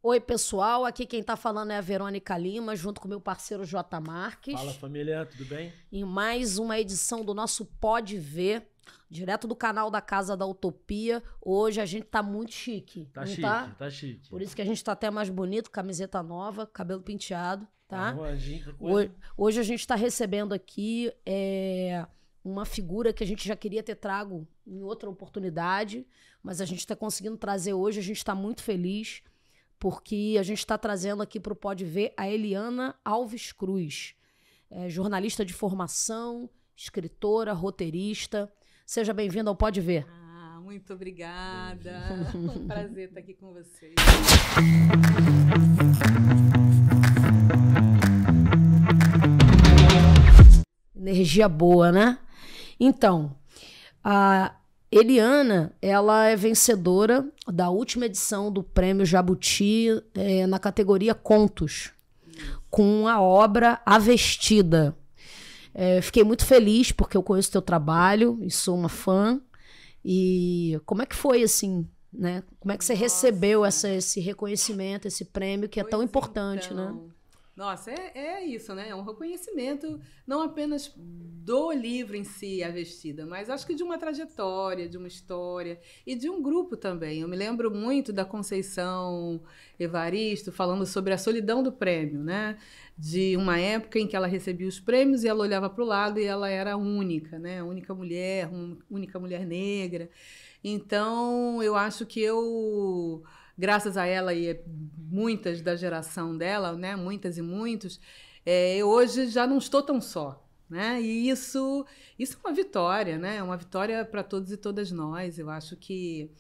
Oi, pessoal, aqui quem tá falando é a Verônica Lima, junto com meu parceiro J. Marques. Fala, família, tudo bem? Em mais uma edição do nosso Pode Ver, direto do canal da Casa da Utopia. Hoje a gente tá muito chique, Tá não chique, tá? tá chique. Por isso que a gente tá até mais bonito, camiseta nova, cabelo penteado, tá? Hoje, Hoje a gente tá recebendo aqui uma figura que a gente já queria ter trago em outra oportunidade, mas a gente tá conseguindo trazer hoje, a gente tá muito feliz, porque a gente está trazendo aqui para o Pode Ver a Eliana Alves Cruz, jornalista de formação, escritora, roteirista. Seja bem-vinda ao Pode Ver. Muito obrigada. Um prazer estar aqui com vocês. Energia boa, né? Então, a Eliana, ela é vencedora da última edição do Prêmio Jabuti na categoria Contos, com a obra A Vestida. Fiquei muito feliz porque eu conheço teu trabalho e sou uma fã. E como é que foi, assim, né? Como é que você recebeu esse reconhecimento, esse prêmio que é tão importante, né? Nossa, é isso, né? É um reconhecimento não apenas do livro em si, A Vestida, mas acho que de uma trajetória, de uma história e de um grupo também. Eu me lembro muito da Conceição Evaristo falando sobre a solidão do prêmio, né? De uma época em que ela recebia os prêmios e ela olhava para o lado e ela era única, né? Única mulher negra. Então, eu acho que graças a ela e muitas da geração dela, né, muitas e muitos, eu hoje já não estou tão só, né? E isso é uma vitória, né? É uma vitória para todos e todas nós. Eu acho que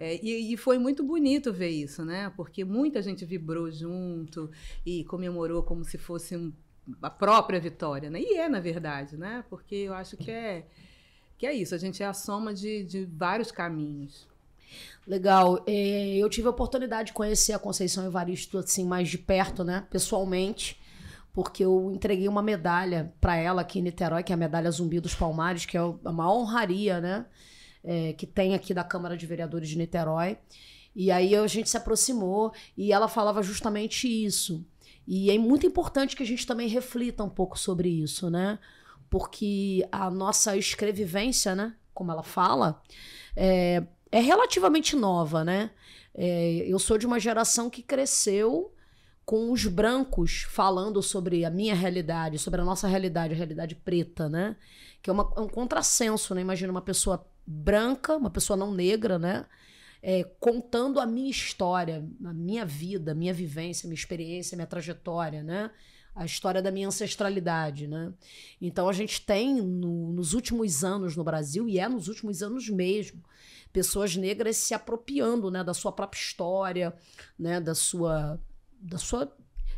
e foi muito bonito ver isso, né? Porque muita gente vibrou junto e comemorou como se fosse a própria vitória, né? E na verdade, né? Porque eu acho que é isso. A gente é a soma de vários caminhos. Legal. Eu tive a oportunidade de conhecer a Conceição Evaristo assim, mais de perto, né? Pessoalmente, porque eu entreguei uma medalha para ela aqui em Niterói, que é a Medalha Zumbi dos Palmares, que é a maior honraria, né? Que tem aqui da Câmara de Vereadores de Niterói. E aí a gente se aproximou e ela falava justamente isso. E é muito importante que a gente também reflita um pouco sobre isso, né? Porque a nossa escrevivência, né? Como ela fala, é relativamente nova, né? Eu sou de uma geração que cresceu com os brancos falando sobre a minha realidade, sobre a nossa realidade, a realidade preta, né? Que é um contrassenso, né? Imagina uma pessoa branca, uma pessoa não negra, né? Contando a minha história, a minha vida, a minha vivência, a minha experiência, a minha trajetória, né? A história da minha ancestralidade, né? Então a gente tem nos últimos anos no Brasil, e nos últimos anos mesmo, pessoas negras se apropriando, né, da sua própria história, né, da sua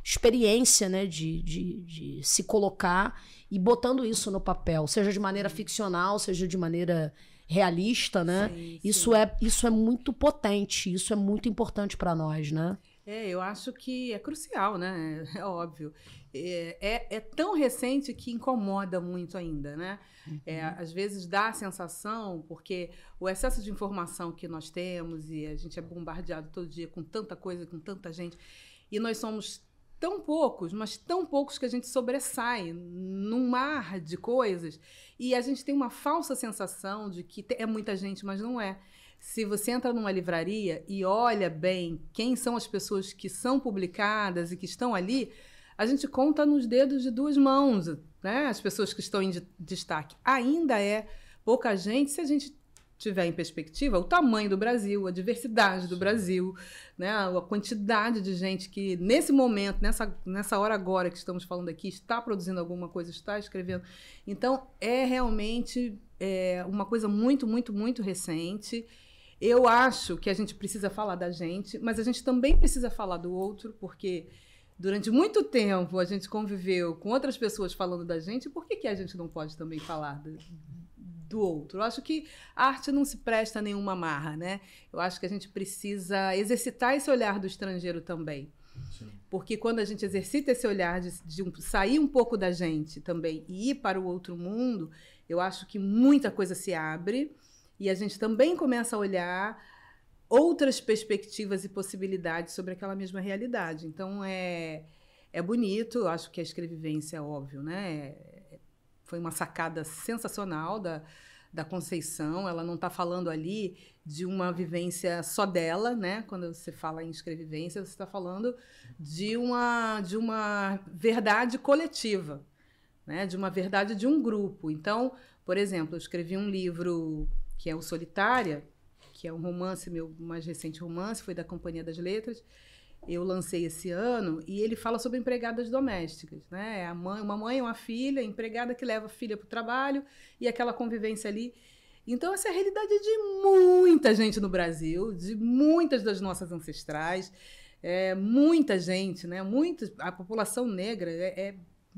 experiência, né, de se colocar e botando isso no papel, seja de maneira ficcional, seja de maneira realista, né? Sim, isso é muito potente, isso é muito importante para nós, né? Eu acho que é crucial, né? É óbvio. É tão recente que incomoda muito ainda, né? Às vezes dá a sensação, porque o excesso de informação que nós temos e a gente é bombardeado todo dia com tanta coisa, com tanta gente, e nós somos tão poucos, mas tão poucos que a gente sobressai num mar de coisas e a gente tem uma falsa sensação de que é muita gente, mas não é. Se você entra numa livraria e olha bem quem são as pessoas que são publicadas e que estão ali, a gente conta nos dedos de duas mãos, né? As pessoas que estão em destaque. Ainda é pouca gente se a gente tiver em perspectiva o tamanho do Brasil, a diversidade do Brasil, né? A quantidade de gente que, nesse momento, nessa hora agora que estamos falando aqui, está produzindo alguma coisa, está escrevendo. Então, é realmente uma coisa muito, muito, muito recente. Eu acho que a gente precisa falar da gente, mas a gente também precisa falar do outro, porque durante muito tempo a gente conviveu com outras pessoas falando da gente, por que a gente não pode também falar do outro? Eu acho que a arte não se presta a nenhuma marra, né? Eu acho que a gente precisa exercitar esse olhar do estrangeiro também. Sim. Porque quando a gente exercita esse olhar de sair um pouco da gente também e ir para o outro mundo, eu acho que muita coisa se abre e a gente também começa a olhar outras perspectivas e possibilidades sobre aquela mesma realidade. Então, é bonito, eu acho que a escrevivência é óbvio, né? Foi uma sacada sensacional da Conceição. Ela não está falando ali de uma vivência só dela, né? Quando você fala em escrevivência, você está falando de uma verdade coletiva, né? De uma verdade de um grupo. Então, por exemplo, eu escrevi um livro que é o Solitária, que é um romance, meu mais recente romance, foi da Companhia das Letras. Eu lancei esse ano e ele fala sobre empregadas domésticas, né? Uma mãe, uma filha, empregada que leva a filha para o trabalho e aquela convivência ali. Então, essa é a realidade de muita gente no Brasil, de muitas das nossas ancestrais, muita gente, né? A população negra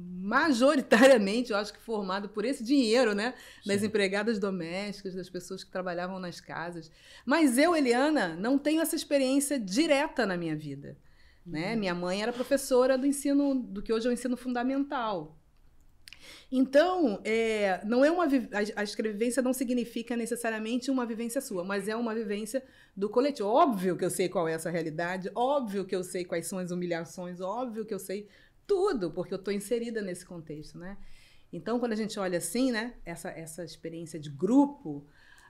majoritariamente, eu acho que formado por esse dinheiro, né? Das empregadas domésticas, das pessoas que trabalhavam nas casas. Mas eu, Eliana, não tenho essa experiência direta na minha vida, né? Minha mãe era professora do que hoje é o ensino fundamental. Então, não é a escrevivência não significa necessariamente uma vivência sua, mas é uma vivência do coletivo. Óbvio que eu sei qual é essa realidade, óbvio que eu sei quais são as humilhações, óbvio que eu sei tudo, porque eu estou inserida nesse contexto, né? Então, quando a gente olha assim, né, essa experiência de grupo,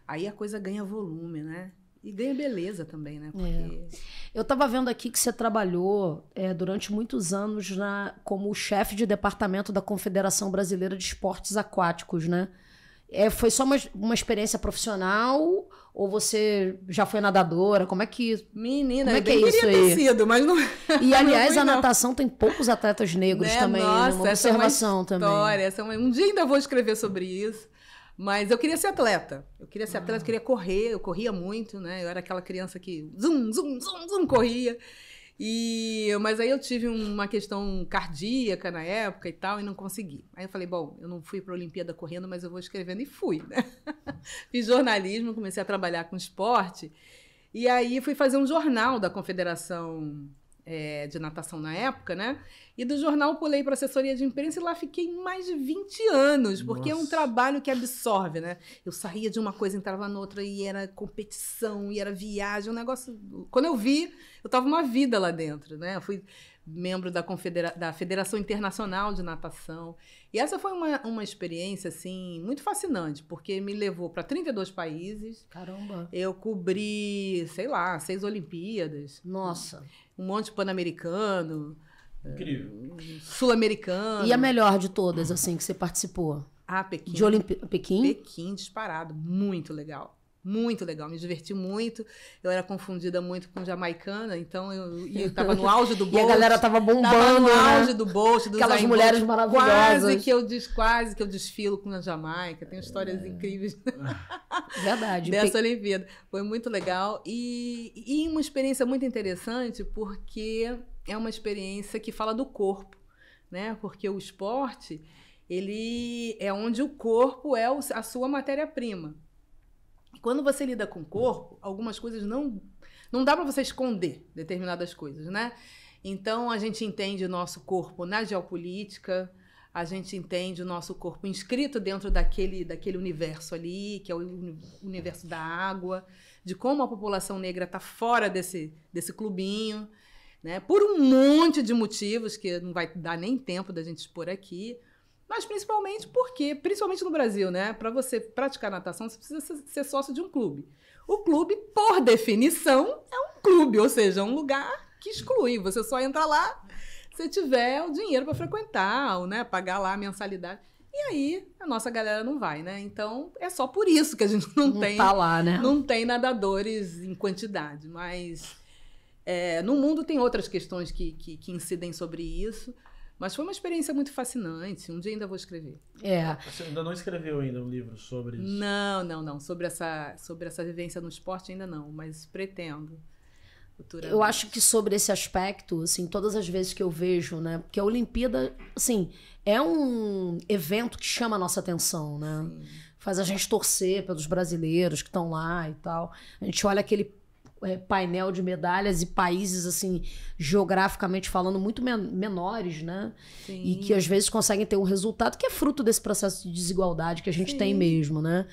aí a coisa ganha volume, né? E ganha beleza também, né? Porque... Eu estava vendo aqui que você trabalhou durante muitos anos como chefe de departamento da Confederação Brasileira de Esportes Aquáticos, né? Foi só uma experiência profissional ou você já foi nadadora? Como é que... Menina, como é eu que é bem isso queria ter aí? sido, mas não... E, aliás, não a fui, não. natação tem poucos atletas negros também, Nossa, uma observação essa é uma história, também. Um dia ainda vou escrever sobre isso. Mas eu queria ser atleta. Eu queria correr, eu corria muito, né? Eu era aquela criança que zum, zum, zum, zum, corria. Mas aí eu tive uma questão cardíaca na época e tal, e não consegui. Aí eu falei, bom, eu não fui para a Olimpíada correndo, mas eu vou escrevendo, e fui, né? Fiz jornalismo, comecei a trabalhar com esporte, e aí fui fazer um jornal da Confederação de Natação na época, né? E do jornal pulei para assessoria de imprensa e lá fiquei mais de 20 anos, porque é um trabalho que absorve, né? Eu saía de uma coisa, entrava noutra e era competição, e era viagem, um negócio... Quando eu vi, eu tava uma vida lá dentro, né? Eu fui membro da Federação Internacional de Natação. E essa foi uma experiência, assim, muito fascinante, porque me levou para 32 países. Caramba! Eu cobri, sei lá, 6 Olimpíadas. Nossa! Um monte pan-americano. Incrível. Sul-americano. E a melhor de todas, assim, que você participou? Pequim. Pequim? Pequim, disparado. Muito legal. Muito legal. Me diverti muito. Eu era confundida muito com jamaicana, então eu tava no auge do Bolt. E a galera tava bombando, tava no né? auge do Bolt, do Aquelas Usain mulheres Bolt. maravilhosas. Quase que eu desfilo com a Jamaica. Tem histórias incríveis Verdade. dessa Olimpíada. Foi muito legal. E uma experiência muito interessante, porque é uma experiência que fala do corpo, né? Porque o esporte, ele é onde o corpo é a sua matéria-prima. Quando você lida com o corpo, algumas coisas não dá para você esconder determinadas coisas, né? Então, a gente entende o nosso corpo na geopolítica, a gente entende o nosso corpo inscrito dentro daquele universo ali, que é o universo da água, de como a população negra está fora desse clubinho, né? Por um monte de motivos que não vai dar nem tempo da gente expor aqui. Mas principalmente porque, principalmente no Brasil, né? Para você praticar natação, você precisa ser sócio de um clube. O clube, por definição, é um clube, ou seja, um lugar que exclui. Você só entra lá se tiver o dinheiro para frequentar, ou, né, pagar lá a mensalidade. E aí, a nossa galera não vai, né? Então, é só por isso que a gente não tem... tá lá, né? Não tem nadadores em quantidade. Mas no mundo tem outras questões que incidem sobre isso. Mas foi uma experiência muito fascinante. Um dia ainda vou escrever. Você ainda não escreveu ainda um livro sobre isso? Não. Sobre essa vivência no esporte ainda não, mas pretendo. Futuramente. Eu acho que sobre esse aspecto, assim, todas as vezes que eu vejo, né? Porque a Olimpíada, assim, é um evento que chama a nossa atenção, né? Sim. Faz a gente torcer pelos brasileiros que estão lá e tal. A gente olha aquele painel de medalhas e países, assim, geograficamente falando, muito menores, né? Sim. E que às vezes conseguem ter um resultado que é fruto desse processo de desigualdade que a gente tem mesmo, né?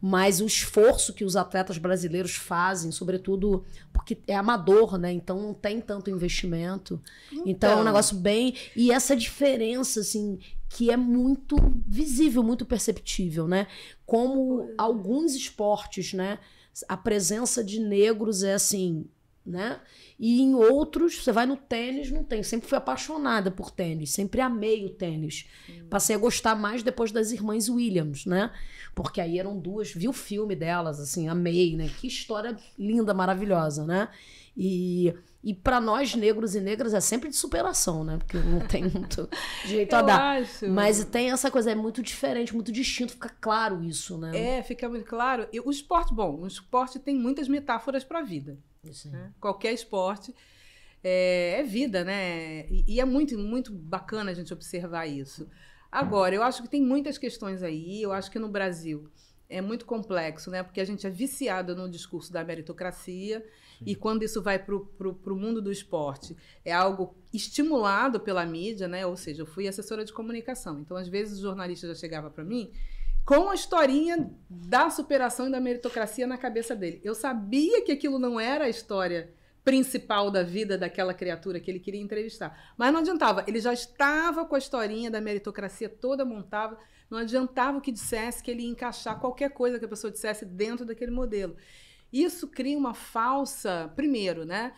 mas o esforço que os atletas brasileiros fazem, sobretudo porque é amador, né? Então não tem tanto investimento. Então é um negócio bem... E essa diferença, assim, que é muito visível, muito perceptível, né? Como alguns esportes, né? A presença de negros é assim, né? E em outros, você vai no tênis, não tem. Sempre fui apaixonada por tênis, sempre amei o tênis. Passei a gostar mais depois das irmãs Williams, né? Porque aí eram duas, vi o filme delas, assim, amei, né? Que história linda, maravilhosa, né? E para nós, negros e negras, é sempre de superação, né? Porque não tem muito jeito a dar. Acho. Mas tem essa coisa, é muito diferente, muito distinto, fica claro isso, né? Fica muito claro. E o esporte tem muitas metáforas para a vida. Né? Qualquer esporte é vida, né? E é muito, muito bacana a gente observar isso. Agora, eu acho que tem muitas questões aí. Eu acho que no Brasil é muito complexo, né? Porque a gente é viciado no discurso da meritocracia. E quando isso vai para o mundo do esporte, é algo estimulado pela mídia, né? Ou seja, eu fui assessora de comunicação. Então, às vezes, o jornalista já chegava para mim com a historinha da superação e da meritocracia na cabeça dele. Eu sabia que aquilo não era a história principal da vida daquela criatura que ele queria entrevistar. Mas não adiantava, ele já estava com a historinha da meritocracia toda montada, não adiantava o que dissesse que ele ia encaixar qualquer coisa que a pessoa dissesse dentro daquele modelo. Isso cria uma falsa, primeiro, né,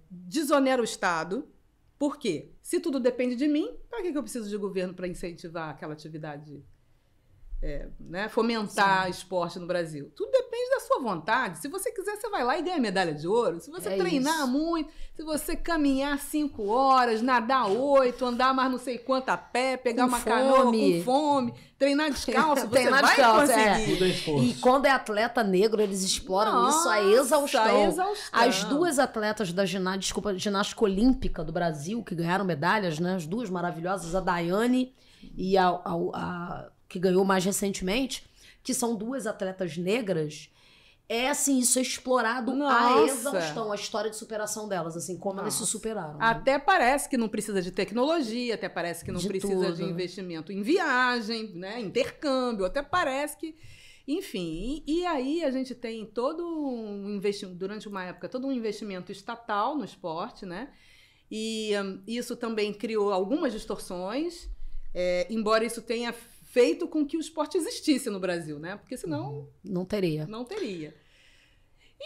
desonera o Estado. Por quê? Se tudo depende de mim, para que eu preciso de governo para incentivar aquela atividade? Né, fomentar esporte no Brasil. Tudo depende da sua vontade. Se você quiser, você vai lá e ganha medalha de ouro. Se você treinar muito, se você caminhar 5 horas, nadar 8, andar mais não sei quanto a pé, pegar uma canoa com fome, treinar descalço, você vai conseguir. E quando é atleta negro, eles exploram isso a exaustão. As duas atletas da ginástica olímpica do Brasil, que ganharam medalhas, né? As duas maravilhosas, a Daiane e a que ganhou mais recentemente, que são duas atletas negras, assim, isso é explorado a exaustão, a história de superação delas, assim, como elas se superaram. Até parece que não precisa de tecnologia, até parece que não precisa de investimento em viagem, né, intercâmbio, até parece que... Enfim, e aí a gente tem todo um investimento, durante uma época, todo um investimento estatal no esporte, né, e isso também criou algumas distorções, embora isso tenha feito com que o esporte existisse no Brasil, né? Porque senão... Não teria. Não teria.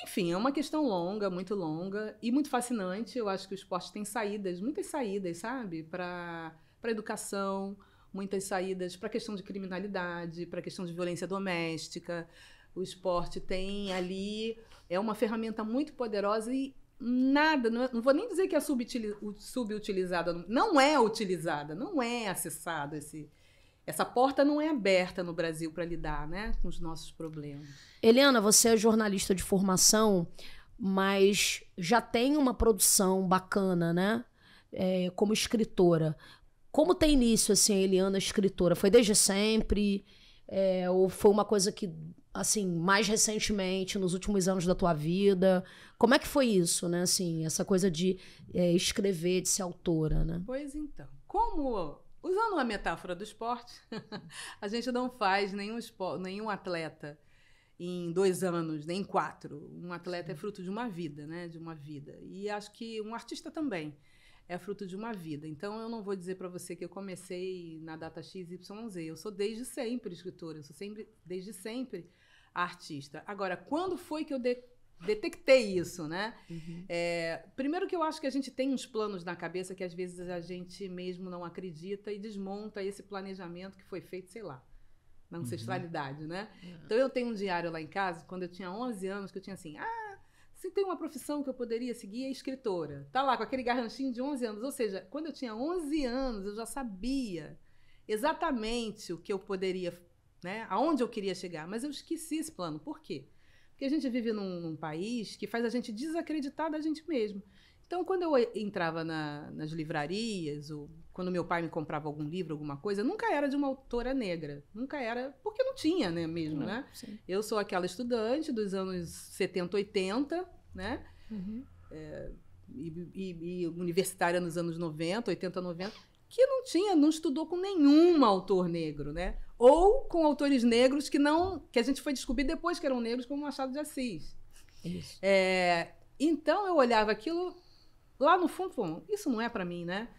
Enfim, é uma questão longa, muito longa e muito fascinante. Eu acho que o esporte tem saídas, muitas saídas, sabe? Para a educação, muitas saídas para a questão de criminalidade, para a questão de violência doméstica. O esporte tem ali... É uma ferramenta muito poderosa e nada... Não vou nem dizer que é subutilizada. Não é utilizada, não é acessada essa porta não é aberta no Brasil para lidar, né, com os nossos problemas. Eliana, você é jornalista de formação, mas já tem uma produção bacana, né? Como escritora. Como tem início, assim, a Eliana escritora? Foi desde sempre? Ou foi uma coisa que, assim, mais recentemente, nos últimos anos da tua vida? Como é que foi isso, né? Assim, essa coisa de escrever, de ser autora, né? Pois então, usando a metáfora do esporte, a gente não faz nenhum atleta em 2 anos, nem em 4. Um atleta é fruto de uma vida, né? De uma vida. E acho que um artista também é fruto de uma vida. Então, eu não vou dizer para você que eu comecei na data XYZ. Eu sou desde sempre escritora, eu sou desde sempre artista. Agora, quando foi que eu detectei isso, né? Primeiro que eu acho que a gente tem uns planos na cabeça que às vezes a gente mesmo não acredita e desmonta esse planejamento que foi feito, sei lá, na ancestralidade, né? Então eu tenho um diário lá em casa, quando eu tinha 11 anos, que eu tinha assim, se tem uma profissão que eu poderia seguir é escritora. Tá lá com aquele garranchinho de 11 anos, ou seja, quando eu tinha 11 anos eu já sabia exatamente o que eu poderia, né? Aonde eu queria chegar, mas eu esqueci esse plano. Por quê? Porque a gente vive num país que faz a gente desacreditar da gente mesmo. Então, quando eu entrava nas livrarias, ou quando meu pai me comprava algum livro, alguma coisa, nunca era de uma autora negra. Nunca era, porque não tinha, né, mesmo, né? Sim. Eu sou aquela estudante dos anos 70, 80, né? E universitária nos anos 90, 80, 90, que não estudou com nenhum autor negro, né? Ou com autores negros que a gente foi descobrir depois que eram negros, como Machado de Assis. Isso. Então eu olhava aquilo lá no fundo, bom, isso não é para mim, né?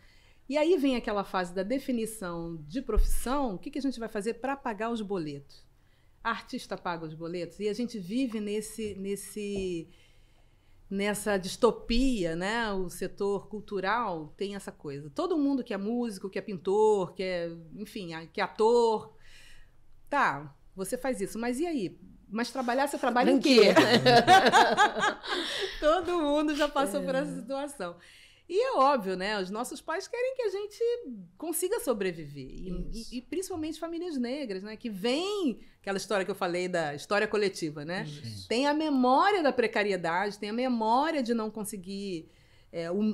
E aí vem aquela fase da definição de profissão, o que a gente vai fazer para pagar os boletos? A artista paga os boletos e a gente vive nessa distopia, né? O setor cultural tem essa coisa. Todo mundo que é músico, que é pintor, que é, enfim, que é ator, tá, você faz isso, mas e aí? Mas trabalhar, você trabalha em quê? Todo mundo já passou por essa situação. E é óbvio, né? Os nossos pais querem que a gente consiga sobreviver. E principalmente famílias negras, né? Que vem aquela história que eu falei da história coletiva, né? Isso. Tem a memória da precariedade, tem a memória de não conseguir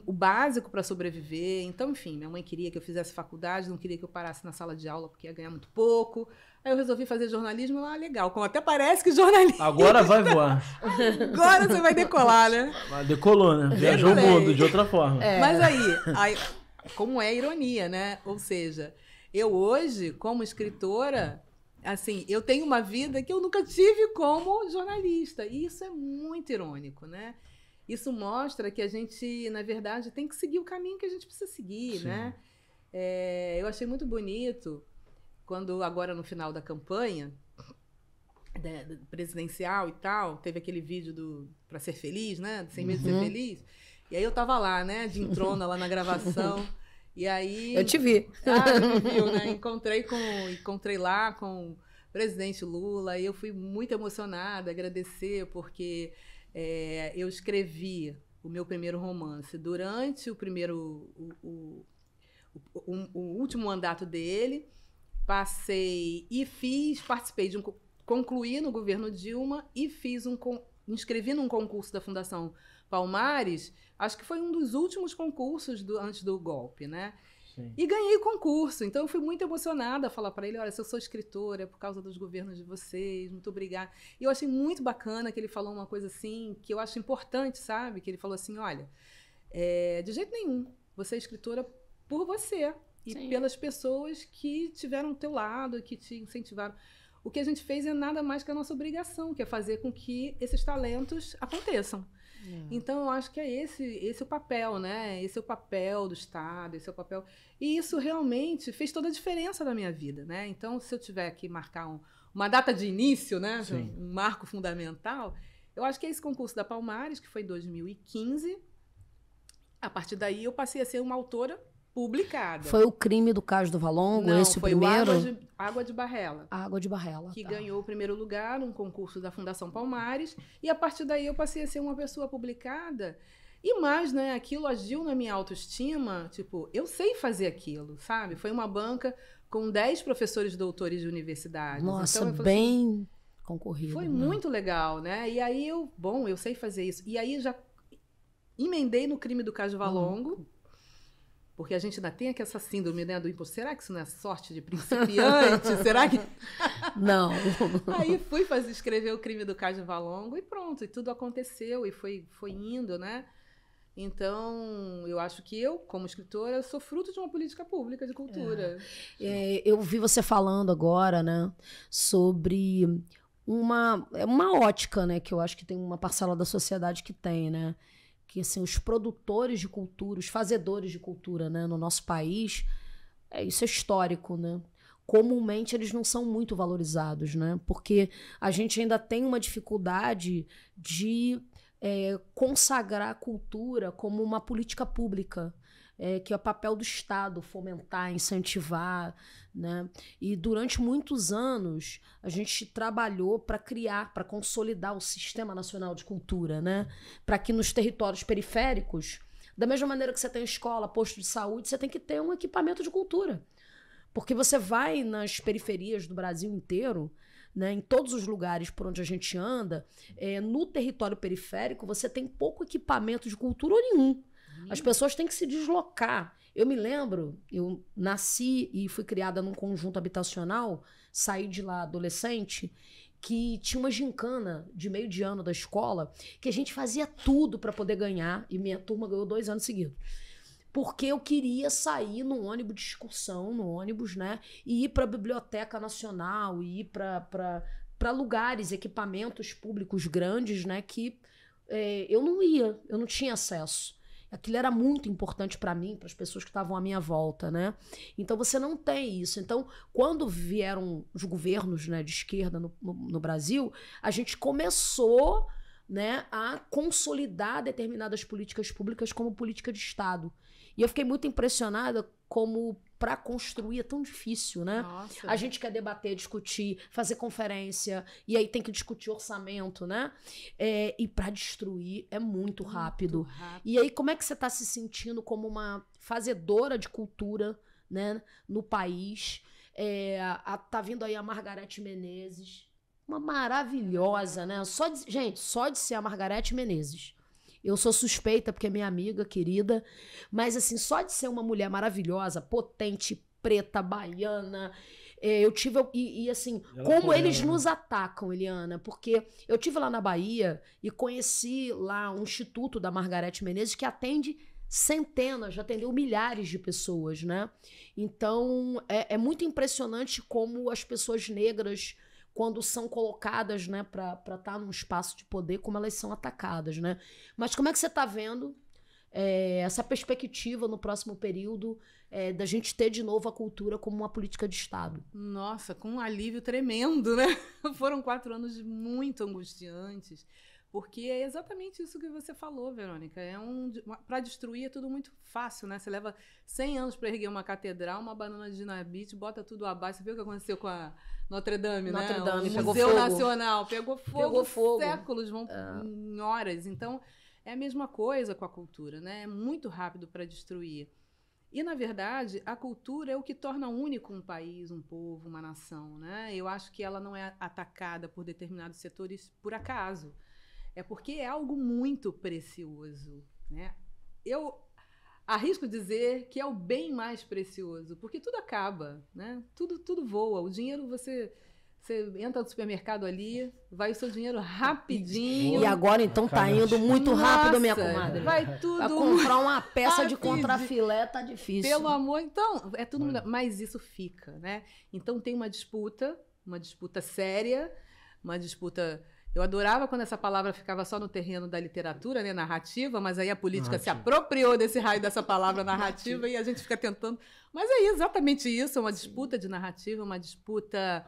o básico para sobreviver. Então, enfim, minha mãe queria que eu fizesse faculdade, não queria que eu parasse na sala de aula porque ia ganhar muito pouco. Aí eu resolvi fazer jornalismo, legal. Como até parece que jornalismo... Agora vai voar. Agora você vai decolar, né? Decolou, né? Viajou o mundo de outra forma. Mas aí, como é ironia, né? Ou seja, eu hoje, como escritora, assim, eu tenho uma vida que eu nunca tive como jornalista. E isso é muito irônico, né? Isso mostra que a gente, na verdade, tem que seguir o caminho que a gente precisa seguir, Sim. né? Eu achei muito bonito... Quando agora no final da campanha presidencial e tal, teve aquele vídeo para ser feliz, né? 100 meses de ser feliz. E aí eu tava lá, né? De entrona lá na gravação. E aí... Eu te vi. Me viu, né? Encontrei lá com o presidente Lula e eu fui muito emocionada, agradecer, porque eu escrevi o meu primeiro romance durante o último mandato dele. Concluí no governo Dilma e inscrevi num concurso da Fundação Palmares, acho que foi um dos últimos concursos antes do golpe, né? Sim. E ganhei o concurso, então eu fui muito emocionada a falar para ele, olha, se eu sou escritora é por causa dos governos de vocês, muito obrigada. E eu achei muito bacana que ele falou uma coisa assim, que eu acho importante, sabe? Que ele falou assim, olha, de jeito nenhum, você é escritora por você. E Sim. pelas pessoas que estiveram ao teu lado, que te incentivaram. O que a gente fez é nada mais que a nossa obrigação, que é fazer com que esses talentos aconteçam. Então, eu acho que é esse o papel, né? Esse é o papel do Estado, esse é o papel... E isso realmente fez toda a diferença na minha vida, né? Então, se eu tiver que marcar uma data de início, né? Sim. Um marco fundamental, eu acho que é esse concurso da Palmares, que foi em 2015. A partir daí, eu passei a ser uma autora publicada. Foi o Crime do Cais do Valongo, Não, esse o foi primeiro? O Água de Barrela. Água de Barrela, que ganhou o primeiro lugar num concurso da Fundação Palmares, e a partir daí eu passei a ser uma pessoa publicada, e mais, né, aquilo agiu na minha autoestima, tipo, eu sei fazer aquilo, sabe? Foi uma banca com 10 professores doutores de universidade. Nossa, então, eu falei bem assim, concorrido. Foi muito legal, né? E aí eu sei fazer isso. E aí já emendei no Crime do Cais do Valongo, porque a gente ainda tem essa síndrome, né, do imposto. Será que isso não é sorte de principiante? Será que... Não. Aí fui escrever o Crime do Cais do Valongo e pronto, e tudo aconteceu e foi indo, né? Então, eu acho que eu, como escritora, sou fruto de uma política pública de cultura. Eu vi você falando agora, né, sobre uma ótica, né, que eu acho que tem uma parcela da sociedade que tem, né? Que assim, os produtores de cultura, os fazedores de cultura, né, no nosso país, isso é histórico, né? Comumente eles não são muito valorizados, né? Porque a gente ainda tem uma dificuldade de consagrar a cultura como uma política pública, que é o papel do Estado, fomentar, incentivar, né? E durante muitos anos a gente trabalhou para criar, para consolidar o Sistema Nacional de Cultura, né? Para que nos territórios periféricos, da mesma maneira que você tem escola, posto de saúde, você tem que ter um equipamento de cultura. Porque você vai nas periferias do Brasil inteiro, né, em todos os lugares por onde a gente anda, no território periférico você tem pouco equipamento de cultura ou nenhum. As pessoas têm que se deslocar. Eu me lembro, eu nasci e fui criada num conjunto habitacional, saí de lá adolescente, que tinha uma gincana de meio de ano da escola, que a gente fazia tudo para poder ganhar, e minha turma ganhou 2 anos seguidos, porque eu queria sair no ônibus de excursão, no ônibus, né? E ir para a Biblioteca Nacional, e ir para lugares, equipamentos públicos grandes, né? Que eu não ia, eu não tinha acesso. Aquilo era muito importante para mim, para as pessoas que estavam à minha volta, né? Então você não tem isso. Então, quando vieram os governos, né, de esquerda no Brasil, a gente começou, né, a consolidar determinadas políticas públicas como política de Estado. E eu fiquei muito impressionada como para construir é tão difícil, né? Nossa. A gente quer debater, discutir, fazer conferência, e aí tem que discutir orçamento, né? E para destruir é muito rápido. E aí, como é que você está se sentindo como uma fazedora de cultura, né, no país? Tá vindo aí a Margareth Menezes, uma maravilhosa, né? Gente, só de ser a Margareth Menezes. Eu sou suspeita porque é minha amiga querida, mas assim, só de ser uma mulher maravilhosa, potente, preta, baiana, assim, Ela como foi eles ela, né? nos atacam, Eliana, porque eu tive lá na Bahia e conheci lá um instituto da Margareth Menezes que atende centenas, já atendeu milhares de pessoas, né? Então, é muito impressionante como as pessoas negras, quando são colocadas, né, para estar num espaço de poder, como elas são atacadas, né? Mas como é que você está vendo essa perspectiva no próximo período da gente ter de novo a cultura como uma política de Estado? Nossa, com um alívio tremendo, né? Foram 4 anos muito angustiantes, porque é exatamente isso que você falou, Verônica. Para destruir é tudo muito fácil, né? Você leva 100 anos para erguer uma catedral, uma banana de dinamite, bota tudo abaixo. Você viu o que aconteceu com a Notre Dame, né? Notre Dame, o pegou Museu fogo. Nacional pegou fogo. Séculos, vão É. em horas. Então, é a mesma coisa com a cultura, né? É muito rápido para destruir. E, na verdade, a cultura é o que torna único um país, um povo, uma nação, né? Eu acho que ela não é atacada por determinados setores por acaso. É porque é algo muito precioso, né? Eu arrisco dizer que é o bem mais precioso, porque tudo acaba, né? Tudo voa. O dinheiro, você entra no supermercado ali, vai o seu dinheiro rapidinho. E agora, então, tá indo muito rápido, minha comadre. Vai tudo. Pra comprar uma peça de rapidinho. contrafilé tá difícil. Pelo amor, então, é tudo muito... Mas isso fica, né? Então tem uma disputa séria, uma disputa... Eu adorava quando essa palavra ficava só no terreno da literatura, né, narrativa, mas aí a política se apropriou desse raio dessa palavra narrativa e a gente fica tentando... Mas é exatamente isso, é uma disputa de narrativa, uma disputa...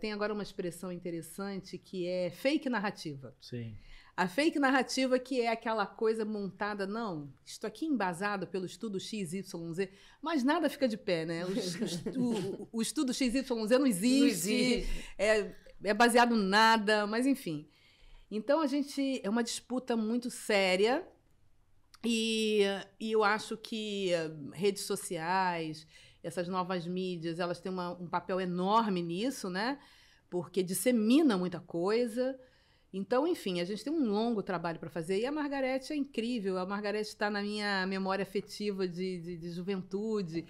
tem agora uma expressão interessante que é fake narrativa. Sim. A fake narrativa que é aquela coisa montada, não, isto aqui embasado pelo estudo XYZ, mas nada fica de pé, né? O estudo XYZ não existe, é baseado em nada, mas enfim. Então, é uma disputa muito séria e eu acho que redes sociais, essas novas mídias, elas têm um papel enorme nisso, né? Porque dissemina muita coisa. Então, enfim, a gente tem um longo trabalho para fazer. E a Margareth é incrível. A Margareth está na minha memória afetiva de juventude.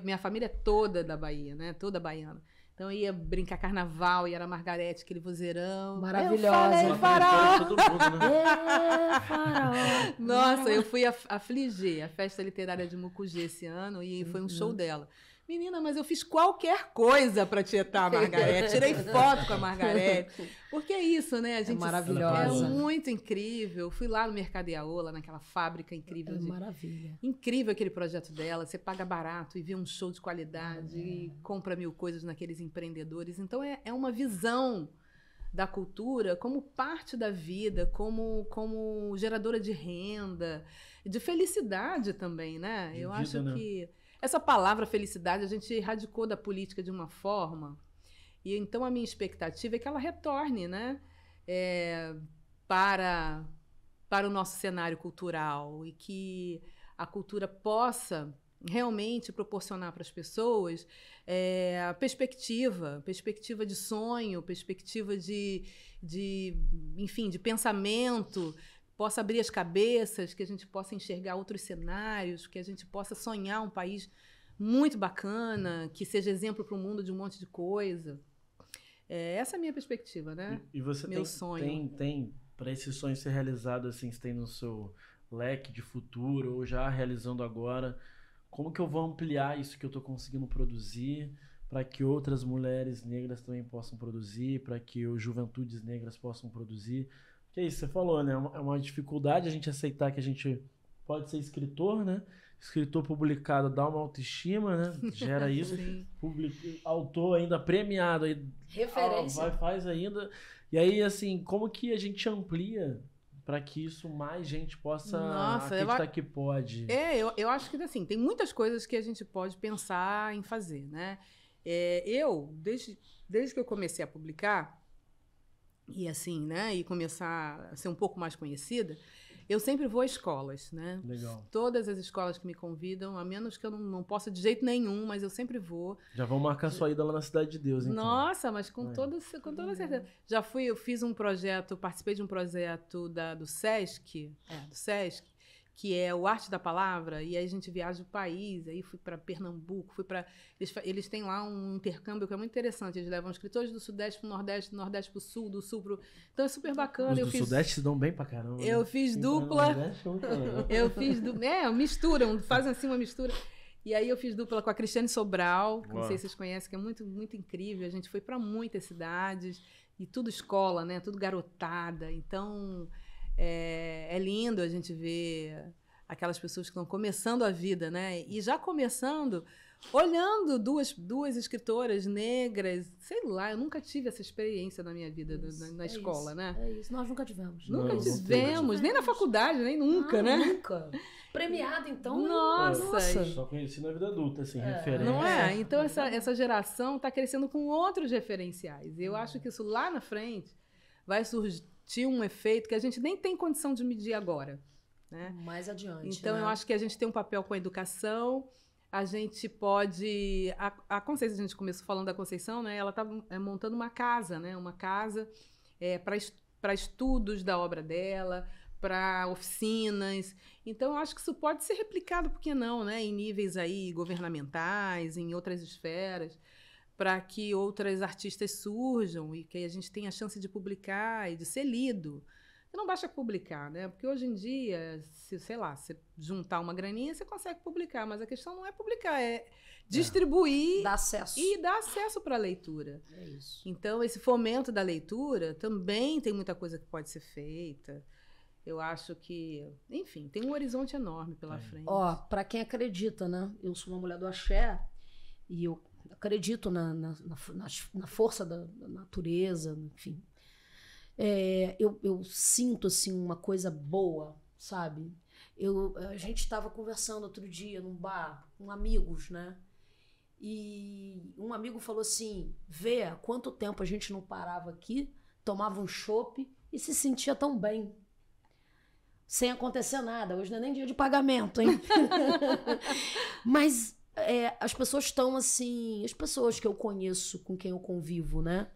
Minha família é toda da Bahia, né? Toda baiana. Então, eu ia brincar carnaval e era a Margareth, aquele vozeirão. Maravilhosa. Eu falei, Todo mundo, né? Farol. Nossa, eu fui a Fligê, a Festa Literária de Mucugê esse ano, e foi um show dela. Menina, mas eu fiz qualquer coisa para tietar a Margareth. Tirei foto com a Margareth. Porque é isso, né? A gente maravilhosa. É muito incrível. Fui lá no Mercado Iaola, naquela fábrica incrível. Maravilha. Incrível aquele projeto dela. Você paga barato e vê um show de qualidade e compra 1000 coisas naqueles empreendedores. Então, é uma visão da cultura como parte da vida, como geradora de renda, de felicidade também, né? Eu acho que essa palavra felicidade a gente erradicou da política de uma forma, e então a minha expectativa é que ela retorne, né, para o nosso cenário cultural e que a cultura possa realmente proporcionar para as pessoas perspectiva de sonho, perspectiva enfim, de pensamento, possa abrir as cabeças, que a gente possa enxergar outros cenários, que a gente possa sonhar um país muito bacana, que seja exemplo para o mundo de um monte de coisa. Essa é a minha perspectiva, né? E você Meu sonho. tem para esse sonho ser realizado, assim, você tem leque de futuro, ou já realizando agora, como que eu vou ampliar isso que eu estou conseguindo produzir para que outras mulheres negras também possam produzir, para que as juventudes negras possam produzir? Que é isso, você falou, né? É uma dificuldade a gente aceitar que a gente pode ser escritor, né? Escritor publicado dá uma autoestima, né? Gera isso. Autor ainda premiado. Aí, referência. Faz ainda. E aí, assim, como que a gente amplia para que isso mais gente possa acreditar que pode? Eu acho que assim, tem muitas coisas que a gente pode pensar em fazer, né? Desde que eu comecei a publicar, e assim, né? E começar a ser um pouco mais conhecida, eu sempre vou a escolas, né? Legal. Todas as escolas que me convidam, a menos que eu não possa de jeito nenhum, mas eu sempre vou. Já vão marcar sua ida lá na Cidade de Deus, então. Nossa, mas com toda certeza. Já eu fiz um projeto, participei de um projeto do SESC, que é o Arte da Palavra, e aí a gente viaja o país, aí fui para Pernambuco, eles têm lá um intercâmbio que é muito interessante, eles levam escritores do Sudeste para o Nordeste, do Nordeste para o Sul, do Sul para o... Então é super bacana. Os do Sudeste se dão bem pra caramba. Eu fiz dupla, misturam, fazem assim uma mistura. E aí eu fiz dupla com a Cristiane Sobral, que não sei se vocês conhecem, que é muito, muito incrível, a gente foi para muitas cidades, e tudo escola, né? Tudo garotada, então... É lindo a gente ver aquelas pessoas que estão começando a vida, né? E já começando, olhando duas escritoras negras, sei lá, eu nunca tive essa experiência na minha vida na escola, né? É isso, nós nunca tivemos. Nunca tivemos, nem na faculdade, nem nunca, né? Nunca. Premiado, então. Nossa! Só conheci na vida adulta, assim, referência. Não é? Então essa geração está crescendo com outros referenciais. E eu acho que isso lá na frente vai surgir um efeito que a gente nem tem condição de medir agora, né? Mais adiante. Então, eu acho que a gente tem um papel com a educação, a gente pode... A Conceição, a gente começou falando da Conceição, né? Ela está montando uma casa, né? Uma casa para estudos da obra dela, para oficinas. Então, eu acho que isso pode ser replicado, por que não, né? Em níveis aí governamentais, em outras esferas, para que outras artistas surjam e que a gente tenha a chance de publicar e de ser lido. E não basta publicar, né? Porque hoje em dia, se juntar uma graninha, você consegue publicar, mas a questão não é publicar, é distribuir dar acesso. E dar acesso para a leitura. É isso. Então, esse fomento da leitura também tem muita coisa que pode ser feita. Eu acho que, enfim, tem um horizonte enorme pela frente. Para quem acredita, né? Eu sou uma mulher do axé e eu acredito na força da natureza, enfim. Eu sinto, assim, uma coisa boa, sabe? A gente estava conversando outro dia num bar com amigos, né? E um amigo falou assim, vê há quanto tempo a gente não parava aqui, tomava um chopp e se sentia tão bem. Sem acontecer nada. Hoje não é nem dia de pagamento, hein? Mas... as pessoas estão assim, as pessoas que eu conheço, com quem eu convivo, né?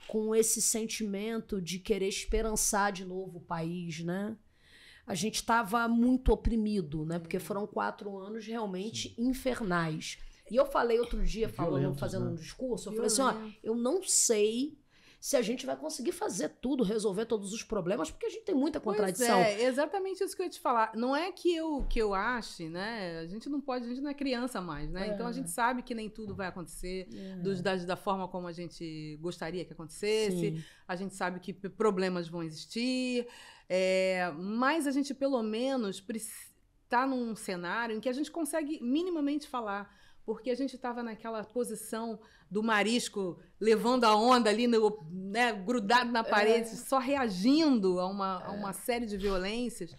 Com esse sentimento de querer esperançar de novo o país, né? A gente estava muito oprimido, né? Porque foram 4 anos realmente infernais. E eu falei outro dia, fazendo um discurso, eu falei assim, eu não sei se a gente vai conseguir fazer tudo, resolver todos os problemas, porque a gente tem muita contradição. Pois exatamente isso que eu ia te falar. Não é que eu ache, né? A gente não é criança mais, né? Então a gente sabe que nem tudo vai acontecer da forma como a gente gostaria que acontecesse. Sim. A gente sabe que problemas vão existir, mas a gente pelo menos está num cenário em que a gente consegue minimamente falar. Porque a gente estava naquela posição do marisco levando a onda ali, né, grudado na parede, só reagindo a uma série de violências.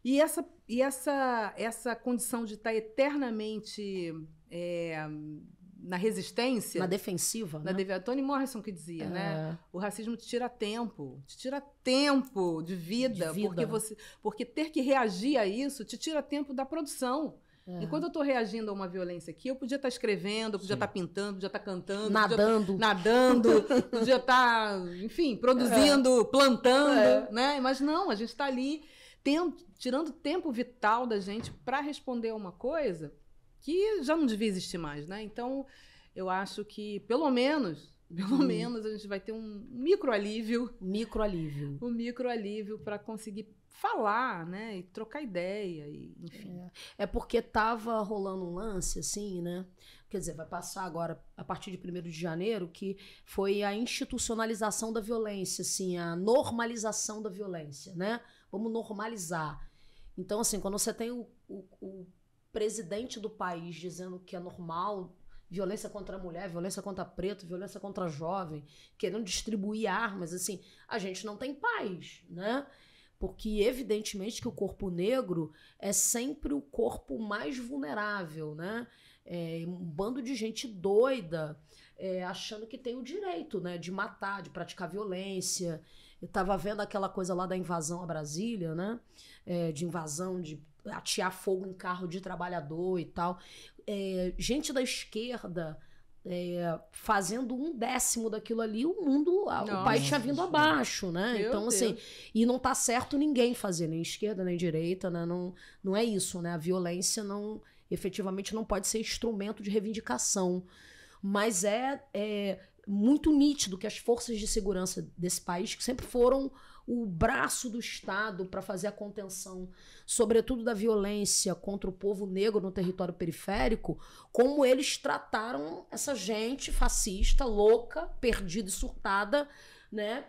E essa condição de estar eternamente na resistência... Na defensiva, né? Toni Morrison que dizia, né? O racismo te tira tempo de vida. Porque ter que reagir a isso te tira tempo da produção. Enquanto eu estou reagindo a uma violência aqui, eu podia estar escrevendo, eu podia estar pintando, podia estar cantando, nadando, podia estar, enfim, produzindo, plantando, né? Mas não, a gente está ali tirando tempo vital da gente para responder a uma coisa que já não devia existir mais, né? Então, eu acho que, pelo menos, a gente vai ter um microalívio. Um microalívio para conseguir falar, né? E trocar ideia, e, enfim. É porque tava rolando um lance, assim, né? Quer dizer, vai passar agora, a partir de 1º de janeiro, que foi a institucionalização da violência, assim, a normalização da violência, né? Vamos normalizar. Então, assim, quando você tem o presidente do país dizendo que é normal violência contra a mulher, violência contra preto, violência contra jovem, querendo distribuir armas, assim, a gente não tem paz, né? Porque, evidentemente, que o corpo negro é sempre o corpo mais vulnerável, né? Um bando de gente doida, achando que tem o direito, né, de matar, de praticar violência. Eu estava vendo aquela coisa lá da invasão a Brasília, né? De invasão, de atear fogo em carro de trabalhador e tal. Gente da esquerda fazendo 1/10 daquilo ali, o mundo, o país tinha vindo abaixo, né? Meu Então, assim, Deus. e não tá certo ninguém fazer, nem esquerda, nem direita, né? Não é isso, né? A violência efetivamente não pode ser instrumento de reivindicação. Mas é muito nítido que as forças de segurança desse país, que sempre foram o braço do Estado para fazer a contenção, sobretudo da violência contra o povo negro no território periférico, como eles trataram essa gente fascista, louca, perdida e surtada, né?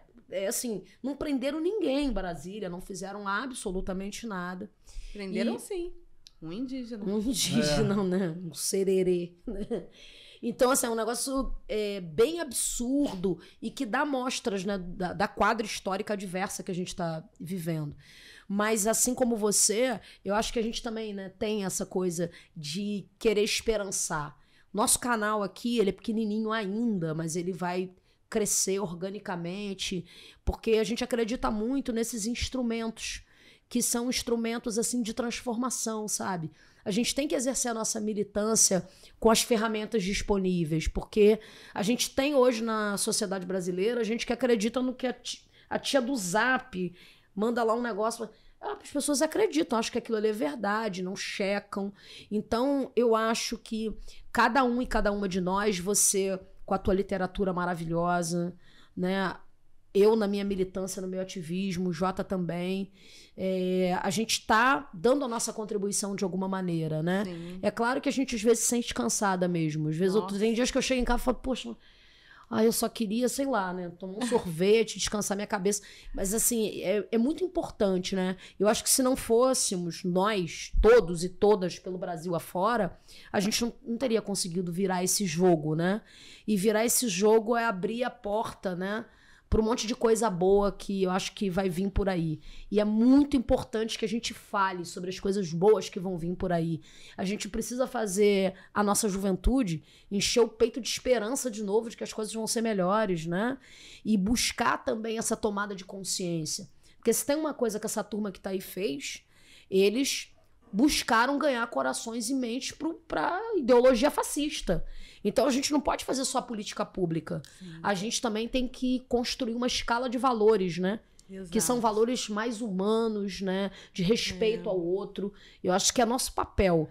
Assim, não prenderam ninguém em Brasília, não fizeram absolutamente nada. Prenderam sim. Um indígena. Um indígena, né? Um sererê, né? Então, assim, é um negócio bem absurdo e que dá mostras, né, da quadra histórica diversa que a gente está vivendo. Mas, assim como você, eu acho que a gente também, né, tem essa coisa de querer esperançar. Nosso canal aqui, ele é pequenininho ainda, mas ele vai crescer organicamente, porque a gente acredita muito nesses instrumentos, que são instrumentos, assim, de transformação, sabe? A gente tem que exercer a nossa militância com as ferramentas disponíveis, porque a gente tem hoje na sociedade brasileira gente que acredita no que a tia do Zap manda lá um negócio. As pessoas acreditam, acham que aquilo ali é verdade, não checam. Então, eu acho que cada um e cada uma de nós, você com a tua literatura maravilhosa, né? Eu na minha militância, no meu ativismo, o Jota também, a gente está dando a nossa contribuição de alguma maneira, né? Sim. É claro que a gente às vezes se sente cansada mesmo. Às vezes tem dias que eu chego em casa e falo, poxa, eu só queria, sei lá, né? Tomar um sorvete, descansar minha cabeça. Mas assim, é muito importante, né? Eu acho que se não fôssemos nós, todos e todas pelo Brasil afora, a gente não teria conseguido virar esse jogo, né? E virar esse jogo é abrir a porta, né, para um monte de coisa boa que eu acho que vai vir por aí. E é muito importante que a gente fale sobre as coisas boas que vão vir por aí. A gente precisa fazer a nossa juventude encher o peito de esperança de novo, de que as coisas vão ser melhores, né? E buscar também essa tomada de consciência. Porque se tem uma coisa que essa turma que tá aí fez, eles buscaram ganhar corações e mentes para ideologia fascista. Então a gente não pode fazer só política pública. Sim. A gente também tem que construir uma escala de valores, né? Exato. Que são valores mais humanos, né? De respeito ao outro. Eu acho que é nosso papel.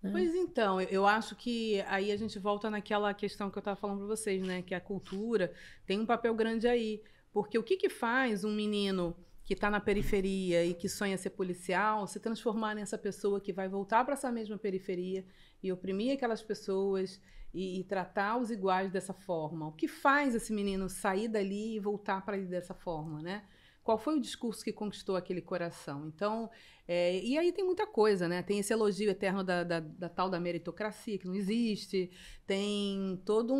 Né? Pois então, eu acho que aí a gente volta naquela questão que eu estava falando para vocês, né? Que a cultura tem um papel grande aí. Porque o que faz um menino que está na periferia e que sonha ser policial se transformar nessa pessoa que vai voltar para essa mesma periferia e oprimir aquelas pessoas e tratar os iguais dessa forma? O que faz esse menino sair dali e voltar para ele dessa forma, né? Qual foi o discurso que conquistou aquele coração? Então, e aí tem muita coisa, né? Tem esse elogio eterno da tal da meritocracia, que não existe. Tem todo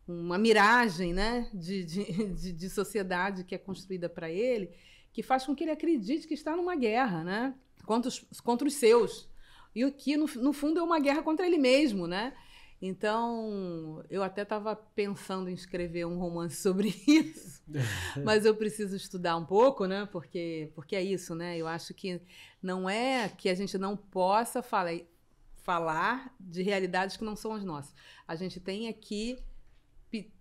uma miragem, né, de sociedade que é construída para ele, que faz com que ele acredite que está numa guerra, né, contra os seus. E o que, no fundo, é uma guerra contra ele mesmo, né? Então, eu até estava pensando em escrever um romance sobre isso, mas eu preciso estudar um pouco, né? Porque é isso, né? Eu acho que não é que a gente não possa falar de realidades que não são as nossas. A gente tem aqui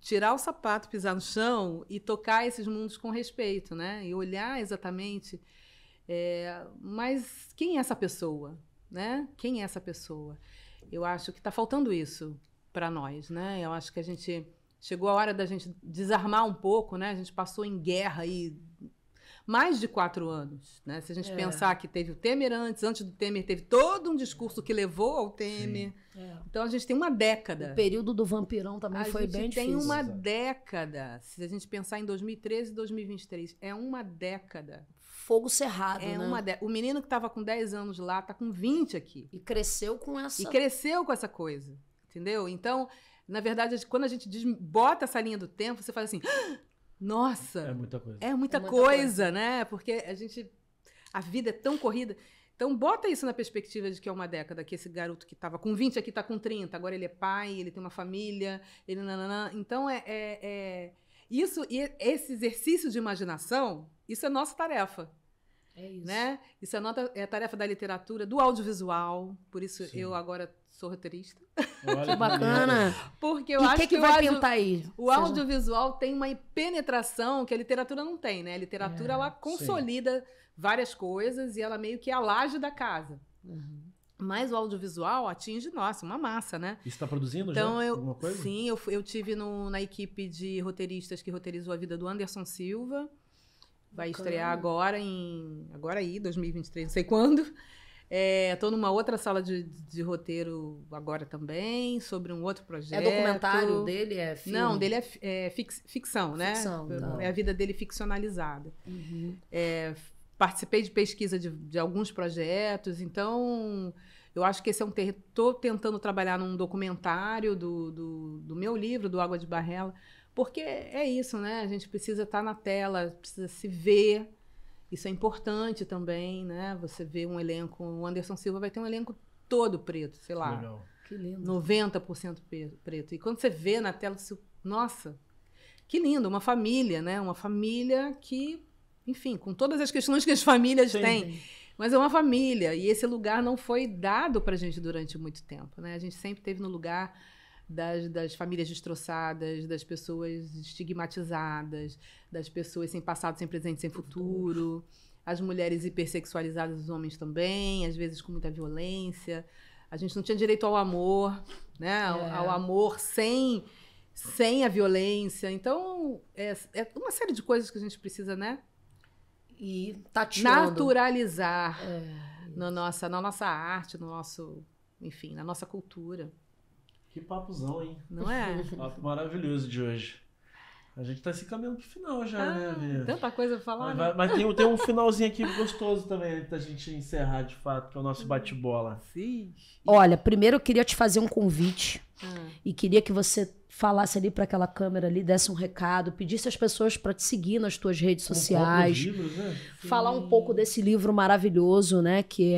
tirar o sapato, pisar no chão e tocar esses mundos com respeito, né? E olhar exatamente, mas quem é essa pessoa, né? Quem é essa pessoa? Eu acho que está faltando isso para nós, né? Eu acho que a gente chegou a hora da gente desarmar um pouco, né? A gente passou em guerra aí mais de 4 anos, né? Se a gente pensar que teve o Temer antes do Temer teve todo um discurso que levou ao Temer. Então a gente tem uma década. O período do vampirão também foi bem difícil. A gente tem uma década. Se a gente pensar em 2013 e 2023, é uma década. Fogo cerrado, né? O menino que estava com 10 anos lá tá com 20 aqui. E cresceu com essa... E cresceu com essa coisa, entendeu? Então, na verdade, quando a gente bota essa linha do tempo, você fala assim, nossa! É muita coisa. É muita coisa, né? Porque a vida é tão corrida. Então, bota isso na perspectiva de que é uma década, que esse garoto que estava com 20 aqui está com 30, agora ele é pai, ele tem uma família, ele nananã. Então, isso, e esse exercício de imaginação, isso é nossa tarefa. É isso. Né? Isso é a tarefa da literatura, do audiovisual, por isso eu agora sou roteirista. Olha que bacana! Porque eu e acho que vai pintar aí? O audiovisual tem uma penetração que a literatura não tem, né? A literatura, ela consolida várias coisas e ela meio que é a laje da casa. Mas o audiovisual atinge, nossa, uma massa, né? E você está produzindo então, já alguma coisa? Sim, eu tive na equipe de roteiristas que roteirizou a vida do Anderson Silva. Vai estrear agora aí, 2023, não sei quando. Estou numa outra sala de roteiro agora também, sobre um outro projeto. É documentário dele? É filme? Não, dele é ficção, né? Ficção, é a vida dele ficcionalizada. Participei de pesquisa de alguns projetos, então eu acho que esse é um terreno. Estou tentando trabalhar num documentário do meu livro, do Água de Barrela, porque é isso, né? A gente precisa estar na tela, precisa se ver. Isso é importante também, né? Você vê um elenco, o Anderson Silva vai ter um elenco todo preto, sei lá. Legal. Que lindo. 90% preto. E quando você vê na tela, você, nossa, que lindo, uma família, né? Uma família que, enfim, com todas as questões que as famílias têm, mas é uma família. E esse lugar não foi dado pra gente durante muito tempo, né? A gente sempre esteve no lugar das famílias destroçadas, das pessoas estigmatizadas, das pessoas sem passado, sem presente, sem futuro, as mulheres hipersexualizadas, os homens também, às vezes com muita violência. A gente não tinha direito ao amor, né? Ao amor sem a violência. Então, é uma série de coisas que a gente precisa, né? E tateando. Naturalizar na nossa arte, enfim, na nossa cultura. Que papuzão, hein? Não é? Papo maravilhoso de hoje. A gente tá se caminhando pro final já, né, Bia? Tanta coisa pra falar, Mas tem um finalzinho aqui gostoso também, antes da gente encerrar, de fato, que é o nosso bate-bola. Sim. Olha, primeiro eu queria te fazer um convite e queria que você falasse ali para aquela câmera ali, desse um recado, pedisse às pessoas para te seguir nas tuas redes sociais. Livros, né? Falar um pouco desse livro maravilhoso, né, que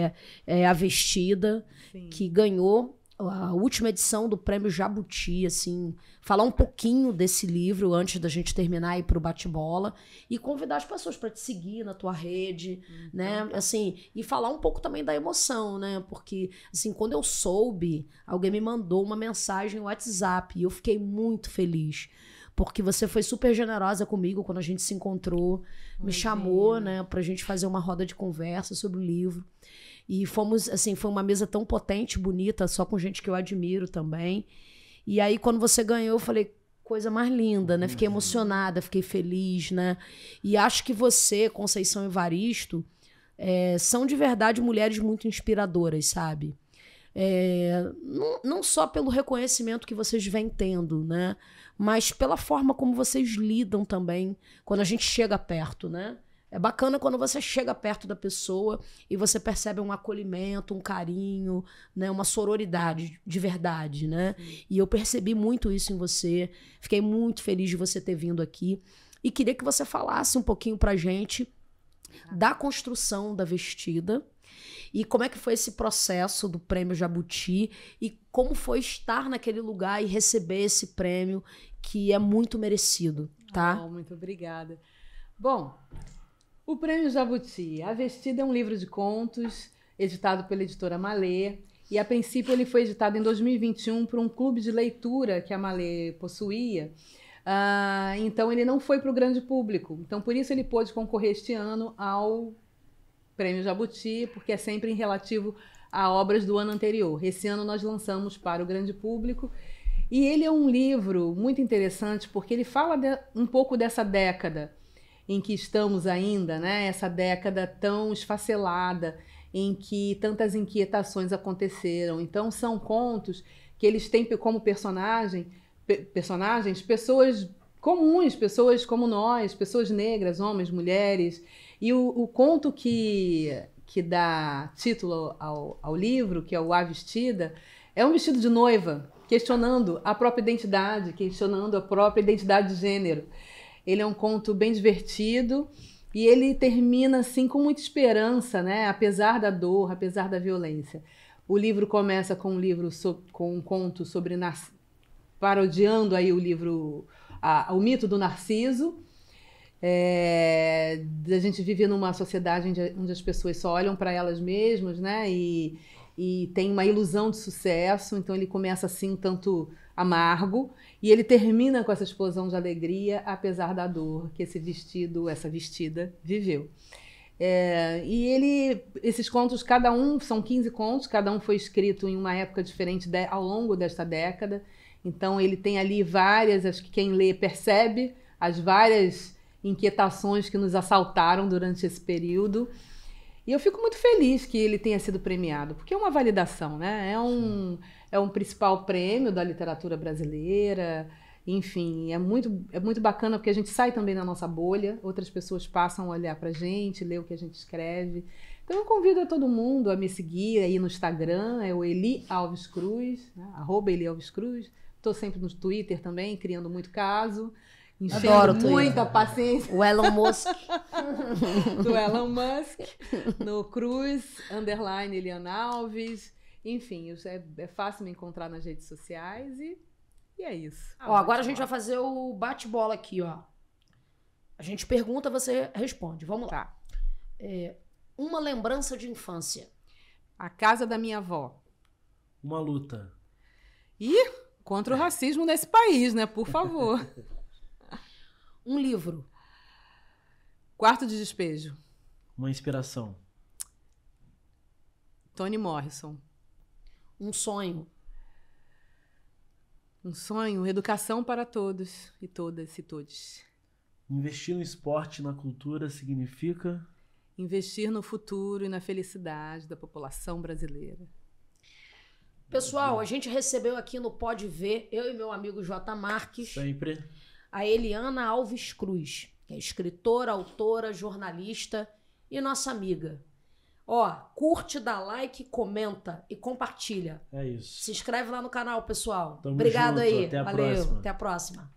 é A Vestida, que ganhou a última edição do Prêmio Jabuti, assim, falar um pouquinho desse livro antes da gente terminar e ir pro bate-bola e convidar as pessoas para te seguir na tua rede, né, assim, e falar um pouco também da emoção, né, porque, assim, quando eu soube, alguém me mandou uma mensagem no WhatsApp e eu fiquei muito feliz, porque você foi super generosa comigo quando a gente se encontrou, me chamou, né, pra gente fazer uma roda de conversa sobre o livro. E fomos, assim, foi uma mesa tão potente, bonita, só com gente que eu admiro também. E aí, quando você ganhou, eu falei, coisa mais linda, né? Fiquei emocionada, fiquei feliz, né? E acho que você, Conceição Evaristo, são de verdade mulheres muito inspiradoras, sabe? Não só pelo reconhecimento que vocês vêm tendo, né? Mas pela forma como vocês lidam também quando a gente chega perto, né? É bacana quando você chega perto da pessoa e você percebe um acolhimento, um carinho, né? Uma sororidade de verdade, né? E eu percebi muito isso em você. Fiquei muito feliz de você ter vindo aqui. E queria que você falasse um pouquinho pra gente da construção da Vestida e como é que foi esse processo do Prêmio Jabuti e como foi estar naquele lugar e receber esse prêmio que é muito merecido, tá? Muito obrigada. Bom, o Prêmio Jabuti, A Vestida é um livro de contos editado pela editora Malê e, a princípio, ele foi editado em 2021 por um clube de leitura que a Malê possuía. Então, ele não foi para o grande público. Então, por isso, ele pôde concorrer este ano ao Prêmio Jabuti, porque é sempre em relativo a obras do ano anterior. Esse ano nós lançamos para o grande público e ele é um livro muito interessante porque ele fala um pouco dessa década. em que estamos ainda, né? Essa década tão esfacelada, em que tantas inquietações aconteceram. Então, são contos que eles têm como personagens pessoas comuns, pessoas como nós, pessoas negras, homens, mulheres. E o conto que dá título ao livro, que é o A Vestida, é um vestido de noiva, questionando a própria identidade, questionando a própria identidade de gênero. Ele é um conto bem divertido e ele termina assim com muita esperança, né? Apesar da dor, apesar da violência. O livro começa com um conto sobre parodiando aí o livro o mito do Narciso. A gente vive numa sociedade onde as pessoas só olham para elas mesmas, né? E tem uma ilusão de sucesso. Então ele começa assim um tanto amargo e ele termina com essa explosão de alegria, apesar da dor que essa vestida viveu. Esses contos, cada um, são 15 contos, cada um foi escrito em uma época diferente ao longo desta década. Então ele tem ali várias, acho que quem lê percebe as várias inquietações que nos assaltaram durante esse período. E eu fico muito feliz que ele tenha sido premiado, porque é uma validação, né? É um principal prêmio da literatura brasileira. Enfim, é muito bacana porque a gente sai também da nossa bolha, outras pessoas passam a olhar pra gente, ler o que a gente escreve. Então eu convido a todo mundo a me seguir aí no Instagram, é o Eli Alves Cruz, né? @EliAlvesCruz. Estou sempre no Twitter também, criando muito caso. Adoro muita paciência. O Elon Musk. Do Elon Musk. No Cruz, _ Eliana Alves. Enfim, é fácil me encontrar nas redes sociais e é isso. Agora a gente vai fazer o bate-bola aqui, ó. A gente pergunta, você responde. Vamos lá. Uma lembrança de infância. A casa da minha avó. Uma luta. Contra o racismo nesse país, né? Por favor. Um livro. Quarto de Despejo. Uma inspiração. Toni Morrison. Um sonho. Um sonho, educação para todos e todas e todes. Investir no esporte e na cultura significa? Investir no futuro e na felicidade da população brasileira. Pessoal, a gente recebeu aqui no Pode Ver, eu e meu amigo J. Marques, Sempre. a Eliana Alves Cruz, que é escritora, autora, jornalista e nossa amiga. Curte, dá like, comenta e compartilha. É isso. Se inscreve lá no canal, pessoal. Tamo Obrigado junto, aí. até a Valeu. próxima. Até a próxima.